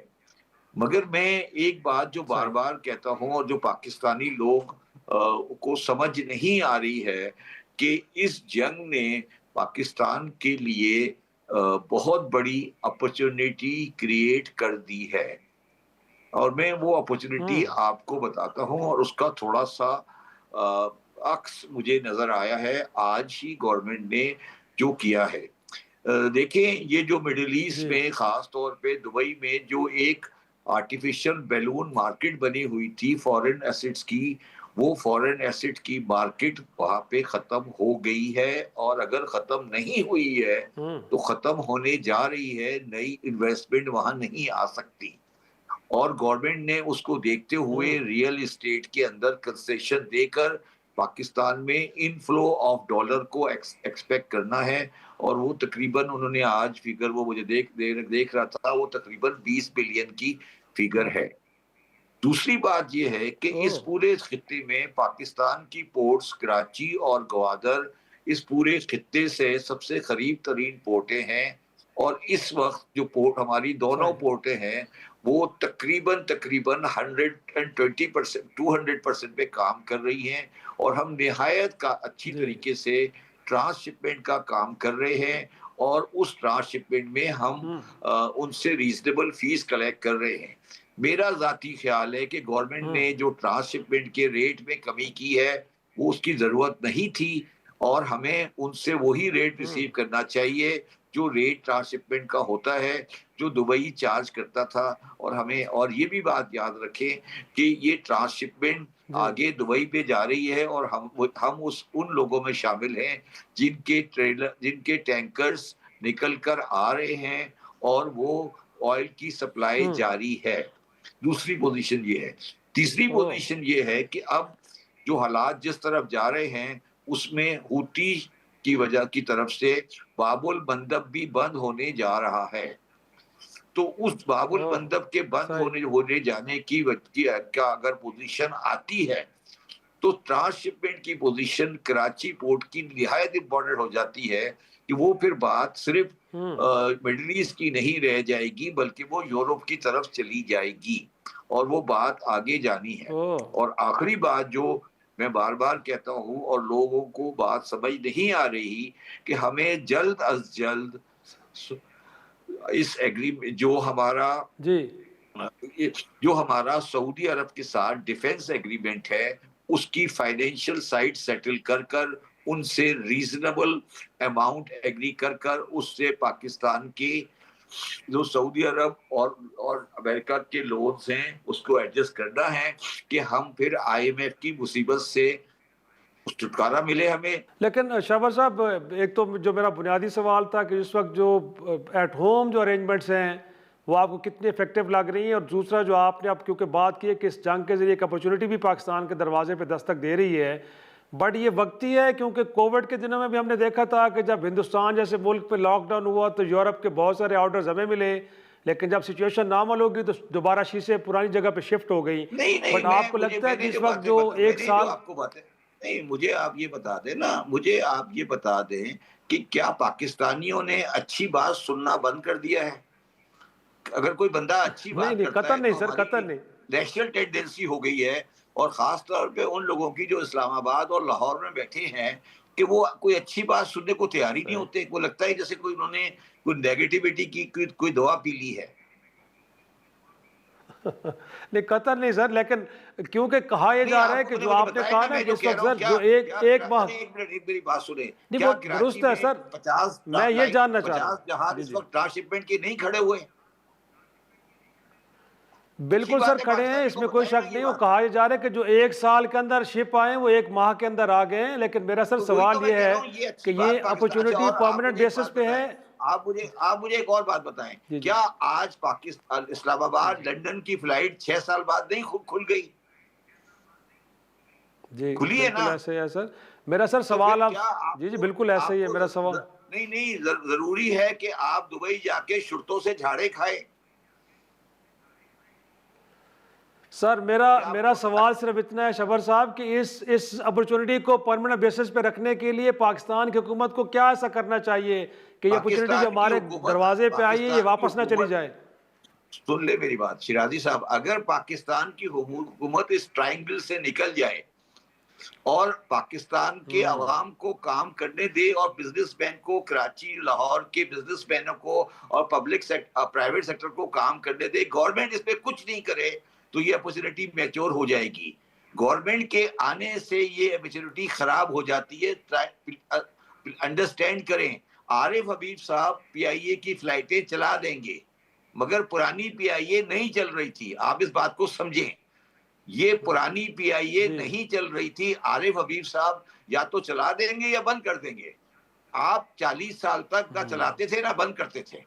मगर मैं एक बात जो बार सही बार कहता हूं और जो पाकिस्तानी लोग को समझ नहीं आ रही है, कि इस जंग ने पाकिस्तान के लिए बहुत बड़ी अपॉर्चुनिटी क्रिएट कर दी है। और मैं वो अपॉर्चुनिटी हम्म आपको बताता हूं, और उसका थोड़ा सा अक्स मुझे नजर आया है आज ही गवर्नमेंट ने जो किया है। देखें, ये जो मिडिल ईस्ट जी में खास तौर पे दुबई में जो एक आर्टिफिशियल बैलून मार्केट बनी हुई थी फॉरेन एसेट्स की, वो फॉरेन एसेट की मार्केट वहां पे खत्म हो गई है, और अगर खत्म नहीं हुई है हम्म तो खत्म होने जा रही है। नई इन्वेस्टमेंट वहां नहीं आ सकती, और गवर्नमेंट ने उसको देखते हुए हम्म रियल एस्टेट के अंदर कंसेशन देकर पाकिस्तान में इनफ्लो ऑफ डॉलर को एक्सपेक्ट करना है। और वो तकरीबन उन्होंने आज फिगर वो मुझे देख रहा था, वो तकरीबन 20 बिलियन की फिगर है। दूसरी बात यह है कि ओ इस पूरे खित्ते में पाकिस्तान की पोर्ट्स कराची और ग्वादर इस पूरे खित्ते से सबसे करीब तरीन पोर्टें हैं, और इस वक्त जो पोर्ट हमारी दोनों सही पोर्टें हैं, वो तकरीबन तकरीबन 120% 200% पे काम कर रही हैं, और हम निहायत का अच्छी जी तरीके से ट्रांसशिपमेंट का काम कर रहे हैं, और उस ट्रांसशिपमेंट में हम हम्म उनसे रीजनेबल फीस कलेक्ट कर रहे हैं। मेरा जाती ख्याल है कि गवर्नमेंट हम्म ने जो ट्रांसशिपमेंट के रेट में कमी की है, वो उसकी जरूरत नहीं थी, और हमें उनसे वही रेट हम्म रिसीव करना चाहिए जो रेट ट्रांसशिपमेंट का होता है, जो दुबई चार्ज करता था। और हमें और ये भी बात याद रखें कि ये ट्रांसशिपमेंट जी आगे दुबई पे जा रही है, और हम उस उन लोगों में शामिल हैं जिनके टैंकर्स निकल कर आ रहे हैं, और वो ऑयल की सप्लाई हम्म जारी है। दूसरी पोजीशन ये है। तीसरी ओ पोजीशन ये है कि अब जो हालात जिस तरफ जा रहे हैं, उसमें हूती की वजह की तरफ से बाबुल मंदब भी बंद होने जा रहा है। तो उस बाबुल ओ मंदब के बंद सही होने जाने की का अगर पोजीशन आती है, तो ट्रांसशिपमेंट की पोजीशन कराची पोर्ट की निहायत इंपॉर्टेंट हो जाती है, कि वो फिर बात सिर्फ हम्म मिडिल ईस्ट की नहीं रह जाएगी, बल्कि वो यूरोप की तरफ चली जाएगी, और वो बात आगे जानी है। ओ और आखिरी बात जो मैं बार बार कहता हूं और लोगों को बात समझ नहीं आ रही, कि हमें जल्द अज जल्द इस एग्रीमेंट जी जो हमारा सऊदी अरब के साथ डिफेंस एग्रीमेंट है, उसकी फाइनेंशियल साइड सेटल कर कर उनसे रीजनेबल अमाउंट एग्री कर कर उससे पाकिस्तान के जो सऊदी अरब और अमेरिका के लोन्स हैं उसको एडजस्ट करना है, कि हम फिर आईएमएफ की मुसीबत से छुटकारा मिले हमें। लेकिन शाहबाज साहब, एक तो जो मेरा बुनियादी सवाल था कि इस वक्त जो एट होम जो अरेंजमेंट्स हैं वो आपको कितनी इफेक्टिव लग रही हैं, और दूसरा जो आपने अब क्योंकि बात की है कि इस जंग के जरिए एक अपॉर्चुनिटी भी पाकिस्तान के दरवाजे पे दस्तक दे रही है, बट ये वक्ती है, क्योंकि कोविड के दिनों में भी हमने देखा था कि जब हिंदुस्तान जैसे मुल्क पे लॉकडाउन हुआ तो यूरोप के बहुत सारे ऑर्डर्स हमें मिले, लेकिन जब सिचुएशन नॉर्मल होगी तो दोबारा शीशे पुरानी जगह पे शिफ्ट हो गई। नहीं नहीं, बट आपको लगता है कि इस वक्त जो एक साल आपको बातें, नहीं मुझे आप ये बता दें ना, मुझे आप ये बता दें कि क्या पाकिस्तानियों ने अच्छी बात सुनना बंद कर दिया है? अगर कोई बंदा अच्छी बात नहीं, करता कतर है नहीं तो सर, हमारी कतर नहीं। नेशनल टेंडेंसी हो गई है, और खास तौर पे उन लोगों की जो इस्लामाबाद और लाहौर में बैठे हैं कि वो कोई अच्छी बात सुनने को तैयार ही नहीं होते। वो लगता है जैसे कोई उन्होंने कोई नेगेटिविटी की कोई दवा पी ली है। नहीं, कतर नहीं सर, लेकिन क्योंकि कहा यह जा रहा है कि जो आपने कहा ना कि इस वक्त सर जो एक माह, एक मेरी बात सुने, नहीं क्या वो कराची दुरुस्त है में सर, 50 मैं ये जानना चाह रहा 50 हूँ। जहाज जी इस जी, वक्त ट्रांसशिपमेंट के नहीं खड़े हुए? बिल्कुल सर खड़े हैं, इसमें कोई शक नहीं। वो कहा जा रहा है कि जो एक साल के अंदर शिप आए वो एक माह के अंदर आ गए हैं, लेकिन मेरा सर तो वही सवाल तो मैं ये कह है रहा हूँ, ये अच्छी कि बात ये पाकिस्तान। अच्छा, अपॉर्चुनिटी और आप परमानेंट मुझे एक बेसिस बात पे है। बताएं, आप मुझे एक और बात बताएं, जी जी क्या आज पाकिस्तान इस्लामाबाद लंदन की फ्लाइट 6 साल बाद नहीं खुल गई? जी, खुली है बिल्कुल ना? ऐसे ही है सर। मेरा सर तो सवाल फिर आप, क्या जी जी आपको बिल्कुल ऐसे ही है आपको मेरा सवाल। नहीं नहीं, जरूरी है कि आप दुबई जाके शुरतों से झाड़े खाए? सर मेरा क्या मेरा आपको सवाल सिर्फ इतना है शबर साहब कि इस अपॉर्चुनिटी को परमानेंट बेसिस पे रखने के लिए पाकिस्तान की हुकूमत को क्या ऐसा करना चाहिए कि ये अपॉर्चुनिटी जो पाकिस्तान की हमारे हुकूमत दरवाजे पे आई है ये पाकिस्तान की वापस ना चली हुकूमत जाए? सुन ले मेरी बात शिराजी साहब, अगर पाकिस्तान की हुकूमत इस ट्रायंगल से निकल जाए और पाकिस्तान के अवाम को काम करने दे, और बिजनेसमैन को, कराची लाहौर के बिजनेसमैनों को और प्राइवेट सेक्टर को काम करने दे, गवर्नमेंट इस पे कुछ नहीं करे, तो ये अपॉर्चुनिटी मैच्योर हो जाएगी। गवर्नमेंट के आने से ये अपॉर्चुनिटी खराब हो जाती है। अंडरस्टैंड करें, आरिफ हबीब साहब पीआईए की फ्लाइटें चला देंगे, मगर पुरानी पीआईए नहीं चल रही थी। आप इस बात को समझें, ये पुरानी पीआईए जी नहीं चल रही थी। आरिफ हबीब साहब या तो चला देंगे या बंद कर देंगे। आप 40 साल तक का चलाते थे ना बंद करते थे।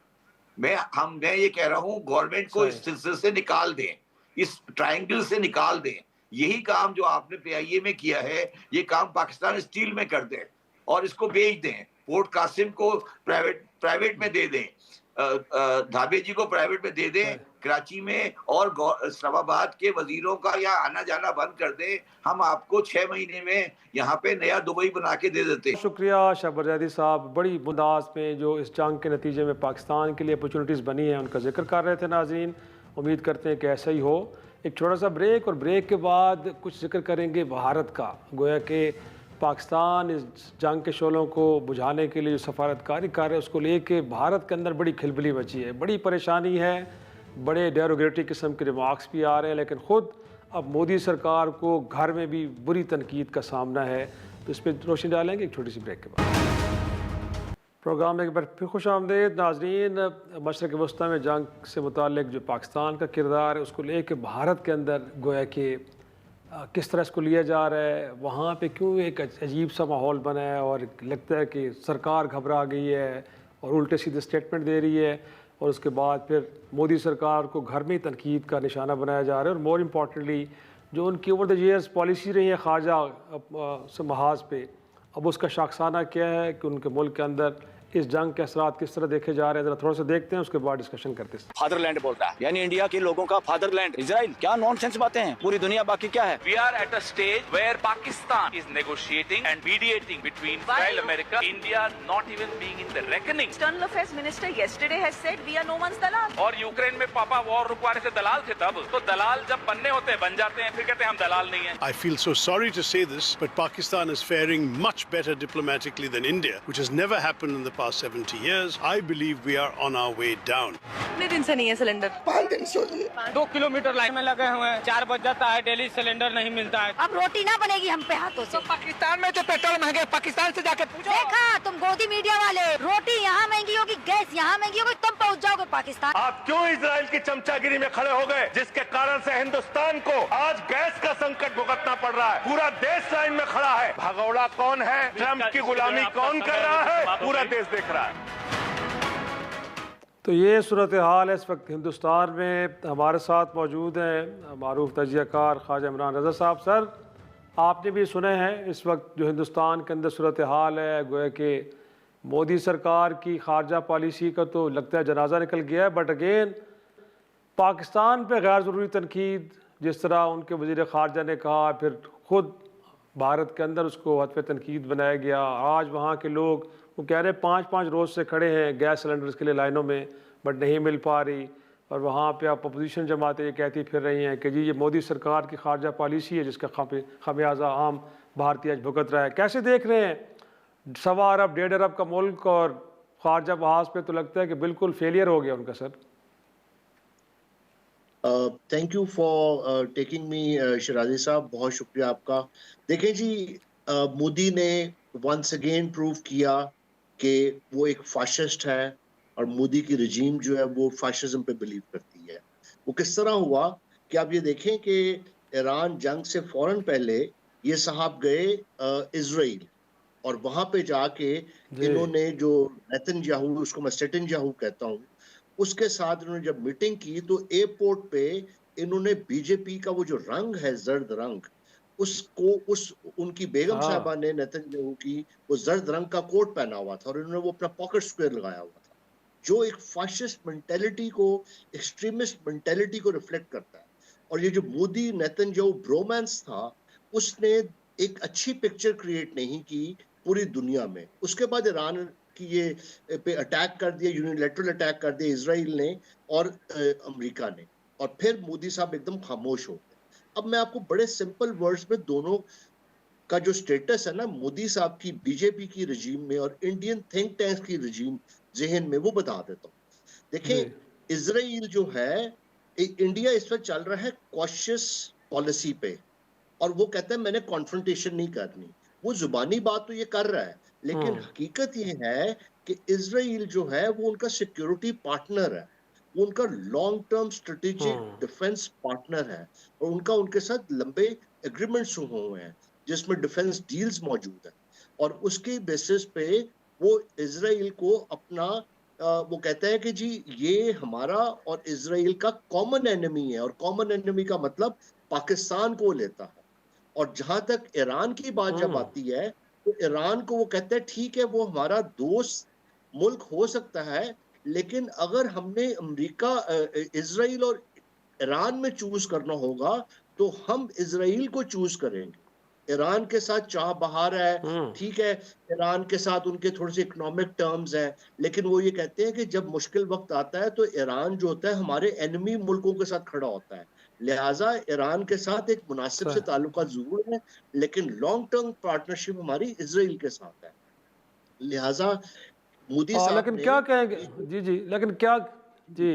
मैं ये कह रहा हूं गवर्नमेंट को सही। इस सिलसिले से निकाल दें, इस ट्रायंगल से निकाल दें। यही काम जो आपने पीआईए में किया है, ये काम पाकिस्तान स्टील में कर दें और इसको बेच दें। पोर्ट कासिम को प्राइवेट में दे दें, धाबे जी को प्राइवेट में दे दें कराची में, और इस्लामाबाद के वजीरों का यहाँ आना जाना बंद कर दें। हम आपको 6 महीने में यहाँ पे नया दुबई बना के दे देते। शुक्रिया शहबाज जैदी साहब, बड़ी मुंदाज में जो इस जंग के नतीजे में पाकिस्तान के लिए अपॉर्चुनिटीज़ बनी हैं उनका जिक्र कर रहे थे नाज़रीन। उम्मीद करते हैं कि ऐसा ही हो। एक छोटा सा ब्रेक, और ब्रेक के बाद कुछ जिक्र करेंगे भारत का। गोया कि पाकिस्तान इस जंग के शोलों को बुझाने के लिए जो सफारतकारी कर रहे हैं उसको लेके भारत के अंदर बड़ी खिलबिली मची है, बड़ी परेशानी है, बड़े डेरोगेटरी किस्म के रिमार्क्स भी आ रहे हैं, लेकिन ख़ुद अब मोदी सरकार को घर में भी बुरी तनकीद का सामना है। तो इस पर रोशनी डालेंगे एक छोटी सी ब्रेक के बाद। प्रोग्राम में एक बार फिर खुश आमदेद नाज़रीन। मशरक़ वस्ती में जंग से मुतालिक जो पाकिस्तान का किरदार है उसको लेके भारत के अंदर गोया कि किस तरह इसको लिया जा रहा है, वहाँ पे क्यों एक अजीब सा माहौल बना है और लगता है कि सरकार घबरा गई है और उल्टे सीधे स्टेटमेंट दे रही है, और उसके बाद फिर मोदी सरकार को घर में ही तनकीद का निशाना बनाया जा रहा है। और मोर इम्पॉर्टेंटली जो उनकी ओवर द ईयर्स पॉलिसी रही है खारजा से महाज पे, अब उसका शाखसाना क्या है कि उनके मुल्क के अंदर इस जंग के असरात किस तरह देखे जा रहे हैं, जरा थोड़ा सा देखते हैं, उसके बाद डिस्कशन करते हैं। फादरलैंड बोलता है, यानी इंडिया के लोगों का फादरलैंड इजराइल। क्या नॉनसेंस बातें हैं, पूरी दुनिया बाकी क्या है। We are at a stage where Pakistan is negotiating and mediating between Israel, America, India not even being in the reckoning. External Affairs Minister yesterday has said we are no one's dalal. और यूक्रेन में पापा वॉर रुकवाने से दलाल थे तब, तो दलाल जब बनने होते हैं बन जाते हैं, फिर कहते हैं हम दलाल नहीं हैं। I feel so sorry to say this, but Pakistan is faring much better diplomatically than India, which has never happened in the past 70 years. I believe we are on our way down. कितने दिन से नहीं है सिलेंडर? 5 दिन से हो गए। 2 किलोमीटर लाइन में लगे हुए हैं, 4 बज जाता है, डेली सिलेंडर नहीं मिलता है। अब रोटी ना बनेगी हम पे हाथों से। पाकिस्तान में तो पेट्रोल महंगे, पाकिस्तान से जाके पूछो। देखा तुम गोदी मीडिया वाले, रोटी यहाँ महंगी होगी, गैस यहाँ महंगी होगी, तुम पहुँच जाओगे पाकिस्तान। आप क्यों इजराइल की चमचागिरी में खड़े हो गए, जिसके कारण से हिंदुस्तान को आज गैस का संकट भुगतना पड़ रहा है। पूरा देश लाइन में खड़ा है। भगौड़ा कौन है, ट्रंप की गुलामी कौन कर रहा है, पूरा देश देख रहा है। तो ये सूरत हाल है इस वक्त हिंदुस्तान में। हमारे साथ मौजूद हैं मारूफ तजियाकार ख्वाजा इमरान रज़ा साहब। सर आपने भी सुने हैं इस वक्त जो हिंदुस्तान के अंदर सूरत हाल है, गोया कि मोदी सरकार की खारजा पॉलिसी का तो लगता है जनाजा निकल गया है, बट अगेन पाकिस्तान पे गैर ज़रूरी तनकीद, जिस तरह उनके वज़ीर ख़ारजा ने कहा, फिर ख़ुद भारत के अंदर उसको हद पे तनकीद बनाया गया। आज वहाँ के लोग वो कह रहे हैं 5-5 रोज़ से खड़े हैं गैस सिलेंडर्स के लिए लाइनों में, बट नहीं मिल पा रही। और वहाँ पे आप अपोजिशन जमातें ये कहती फिर रही हैं कि जी ये मोदी सरकार की खारजा पॉलिसी है जिसका खमियाजा आम भारतीय आज भुगत रहा है। कैसे देख रहे हैं? 1.25 अरब 1.5 अरब का मुल्क और खारजा बहास पे तो लगता है कि बिल्कुल फेलियर हो गया उनका sir. Thank you for taking me शराजी साहब, बहुत शुक्रिया आपका। देखें जी, मोदी ने वंस अगेन प्रूव किया कि वो एक फाशिस्ट है और मोदी की रजीम जो है वो फाशिज्म पे बिलीव करती है। वो किस तरह हुआ कि आप ये देखें कि ईरान जंग से फौरन पहले ये साहब गए इजराइल, और वहां पे जाके इन्होंने जो नेतन्याहू, उसको मैं नेतन्याहू कहता हूँ, उसके साथ इन्होंने जब मीटिंग की तो एयरपोर्ट पे इन्होंने बीजेपी का वो जो रंग है जर्द रंग, उसको उनकी बेगम साहबा ने नेतन्याहू की वो जर्द रंग का कोट पहना हुआ था और इन्होंने वो अपना पॉकेट स्क्वायर लगाया हुआ था, जो एक फाशिस्ट मेंटेलिटी को, एक्सट्रीमिस्ट मेंटेलिटी को रिफ्लेक्ट करता है। और ये जो मोदी नेतन्याहू ब्रोमांस था, उसने एक अच्छी पिक्चर क्रिएट नहीं की पूरी दुनिया में। उसके बाद ईरान की ये पे अटैक कर दिया, यूनिलैटरल अटैक कर दिया इजराइल ने और अमेरिका ने, और फिर मोदी साहब एकदम खामोश हो गए। अब मैं आपको बड़े सिंपल वर्ड्स में दोनों का जो स्टेटस है ना, मोदी साहब की बीजेपी की रजीम में और इंडियन थिंक टैंक की रजीम जहन में, वो बता देता हूँ। देखिए, इजराइल जो है, इंडिया इस वक्त चल रहा है कॉशियस पॉलिसी पे, और वो कहता है मैंने कॉन्फ्रंटेशन नहीं करनी। वो जुबानी बात तो ये कर रहा है, लेकिन हकीकत ये है कि इजराइल जो है वो उनका सिक्योरिटी पार्टनर है, वो उनका long term strategic defence partner है, और उनका उनके साथ लंबे एग्रीमेंट्स हुए हैं जिसमें डिफेंस डील्स मौजूद है। और उसके बेसिस पे वो इजराइल को अपना वो कहता है कि जी ये हमारा और इजराइल का कॉमन एनिमी है, और कॉमन एनिमी का मतलब पाकिस्तान को लेता है। और जहां तक ईरान की बात जब आती है, तो ईरान को वो कहता है ठीक है वो हमारा दोस्त मुल्क हो सकता है, लेकिन अगर हमने अमेरिका, इजराइल और ईरान में चूज करना होगा तो हम इजराइल को चूज करेंगे। ईरान के साथ चाह बहार है, ठीक है, ईरान के साथ उनके थोड़े से इकोनॉमिक टर्म्स हैं, लेकिन वो ये कहते हैं कि जब मुश्किल वक्त आता है तो ईरान जो होता है हमारे एनिमी मुल्कों के साथ खड़ा होता है। लिहाजा ईरान के साथ एक मुनासिब से ताल्लुकात जरूर है, लेकिन लॉन्ग टर्म पार्टनरशिप हमारी इजराइल के साथ है। लिहाजा मोदी साहब लेकिन क्या कहेंगे जी जी, लेकिन क्या जी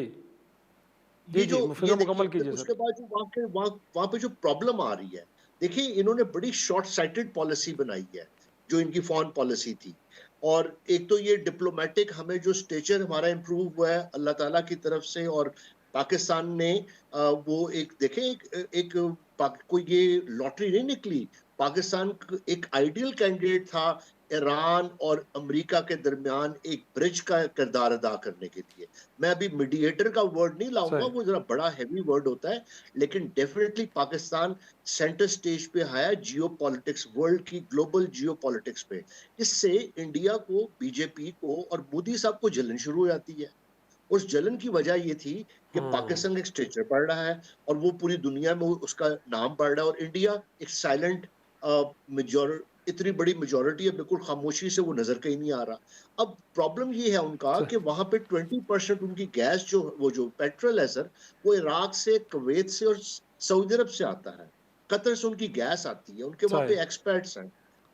जी जी मुकम्मल कीजिए। उसके बाद जो वहाँ पे जो प्रॉब्लम आ रही है, देखिए इन्होंने बड़ी शॉर्ट साइटेड पॉलिसी बनाई है जो इनकी फॉरेन पॉलिसी थी। और एक तो ये डिप्लोमेटिक हमें जो स्टेचर हमारा इम्प्रूव हुआ है अल्लाह ताला की तरफ से, और पाकिस्तान ने वो एक देखें एक कोई ये लॉटरी नहीं निकली। पाकिस्तान एक आइडियल कैंडिडेट था ईरान और अमेरिका के दरमियान एक ब्रिज का किरदार अदा करने के लिए। मैं अभी मीडिएटर का वर्ड नहीं लाऊंगा, वो जरा बड़ा हैवी वर्ड होता है, लेकिन डेफिनेटली पाकिस्तान सेंटर स्टेज पे आया जियो पॉलिटिक्स, वर्ल्ड की ग्लोबल जियो पॉलिटिक्स पे। इससे इंडिया को, बीजेपी को और मोदी साहब को जलन शुरू हो जाती है। उस जलन की वजह ये थी कि पाकिस्तान एक स्टेचर बढ़ रहा है और वो पूरी दुनिया में उसका नाम बढ़ रहा है, और इंडिया एक साइलेंट इतनी बड़ी मेजॉरिटी है, बिल्कुल खामोशी से वो नजर कहीं नहीं आ रहा। अब प्रॉब्लम ये है उनका कि वहां पे 20% उनकी गैस जो पेट्रोल है सर, वो इराक से, कुवैत से और सऊदी अरब से आता है। कतर से उनकी गैस आती है, उनके वहां पे एक्सपर्ट्स हैं,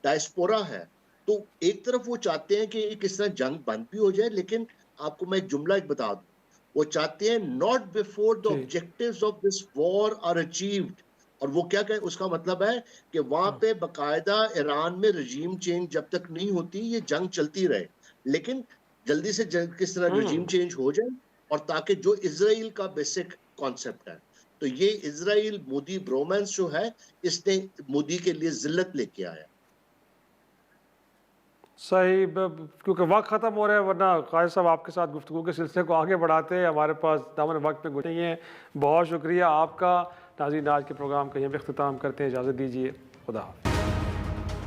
डायस्पोरा है। तो एक तरफ वो चाहते हैं कि किस तरह जंग बंद भी हो जाए, लेकिन आपको मैं एक जुमला बता दूं, वो चाहते हैं not before the objectives of this war are achieved. और वो क्या कहे, उसका मतलब है कि वहां पे बकायदा ईरान में रजीम चेंज जब तक नहीं होती ये जंग चलती रहे, लेकिन जल्दी से किस तरह रजीम चेंज हो जाए, और ताकि जो इजराइल का बेसिक कॉन्सेप्ट है, तो ये इजराइल मोदी ब्रोमांस जो है, इसने मोदी के लिए जिल्लत लेके आया। सही, क्योंकि वक्त ख़त्म हो रहा है, वरना कायद साहब आपके साथ गुफ्तगू के सिलसिले को आगे बढ़ाते हैं, हमारे पास दामन वक्त में गुजर नहीं है। बहुत शुक्रिया आपका। नाज़रीन, आज के प्रोग्राम का यहीं पे इख्तिताम करते हैं, इजाज़त दीजिए। खुदा हाफ़िज़।